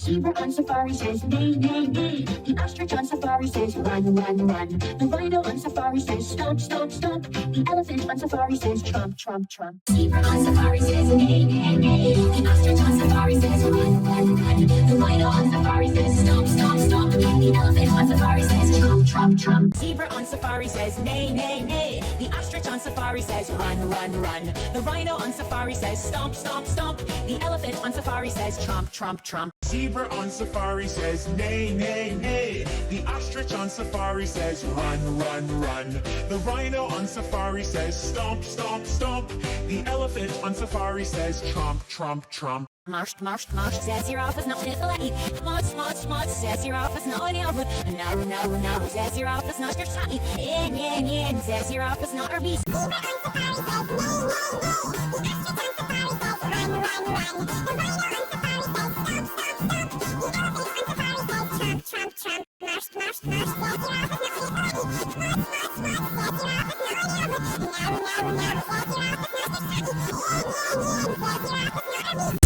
Zebra on safari says neigh, neigh, neigh. The ostrich on safari says run, run, run. The rhino on safari says stomp, stomp, stomp. The elephant on safari says trump, trump, trump. Zebra on safari says neigh, neigh, neigh. The ostrich on safari says run, run, run. The rhino on safari says stomp, stomp, stomp. The elephant on safari says trump, trump, trump. Zebra on safari says neigh, neigh, neigh. The ostrich on safari says run, run, run. The rhino on safari says stomp, stomp, stomp. The elephant on safari says trump, trump, trump. Zebra on safari says neigh, neigh, neigh. The ostrich on safari says run, run, run. The rhino on safari says stomp, stomp, stomp. The elephant on safari says trump, trump, trump. Marsh, marsh, marsh, says your office not fit the lady. Marsh, marsh, marsh, says your office not any of it. No, no, no, says your office not your shotty. In, says your office not our beast.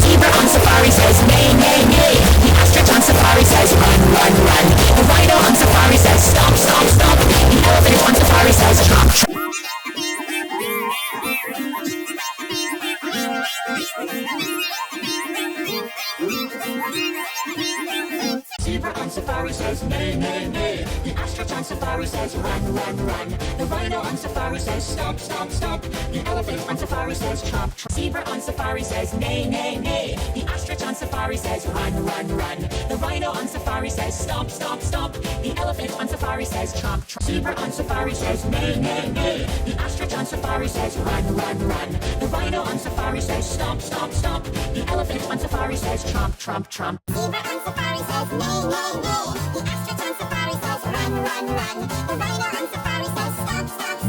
Zebra on safari says neigh, neigh, neigh. The ostrich on safari says run, run, run. The rhino on safari says stomp, stomp, stomp. The elephant on safari says trump, trump. Zebra on safari says neigh, neigh, neigh. The ostrich on safari says run, run, run. The rhino on safari says stomp, stomp, stomp. The elephant on safari says tromp, tromp. Zebra on safari says neigh, neigh, neigh. The ostrich on safari says run, run, run. The rhino on safari says stomp, stomp, stomp. The elephant on safari says tromp, tromp. Zebra on safari says neigh, neigh, neigh. The ostrich on safari says run, run, run. The rhino on safari says stomp, stomp, stomp. The elephant on safari says tromp, tromp, tromp. Zebra on safari says neigh, neigh, neigh. The ostrich on safari says run, run, run. The rhino on safari says stomp, stomp, stomp. The elephant on safari says trump, trump, trump. Zebra on safari says neigh, neigh, neigh. The ostrich on safari says run, run, run. The rhino on safari says stomp, stomp, stomp.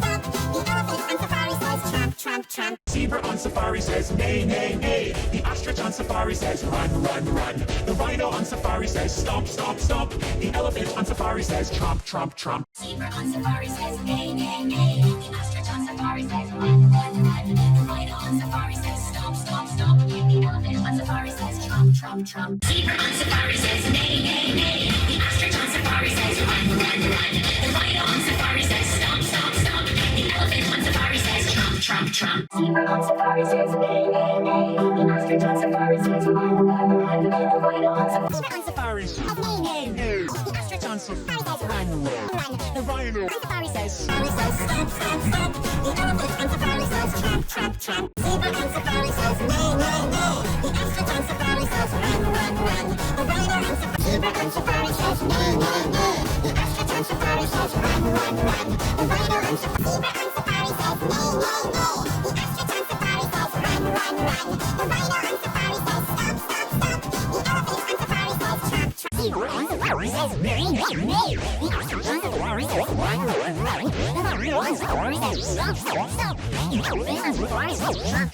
The elephant on safari says trump, trump, trump. Zebra on safari says neigh, neigh, neigh. The ostrich on safari says run, run, run. The rhino on safari says stomp, stomp, stomp. The elephant on safari says trump, trump, trump. Zebra on safari says neigh, neigh, neigh. The ostrich on safari says run, run, run. The rhino on safari says stomp, stomp, stomp. The elephant on safari says trump, trump, trump. Zebra on safari says neigh, neigh, neigh. The ostrich on safari says run, run, run. The rhino on safari says neigh, neigh, neigh. The ostrich on safari says run, run, run. The rhino on safari says stomp, stomp, stomp. The elephant on safari says trump, trump, trump. Zebra on safari says neigh, neigh, neigh. The ostrich on safari says run, run, run. The rhino on safari. Zebra on safari says neigh, neigh, neigh. The ostrich on safari says run, run, run. The rhino on safari. Zebra on safari says neigh, neigh, neigh. The ostrich on safari says run, run, run. The rhino on safari says stop, stop, stop. The elephant on safari says trump, trump. Zebra on safari says neigh, neigh, neigh. The ostrich on safari says run, run, run. The rhino on safari says stop, stop, stop. The elephant on safari says trump.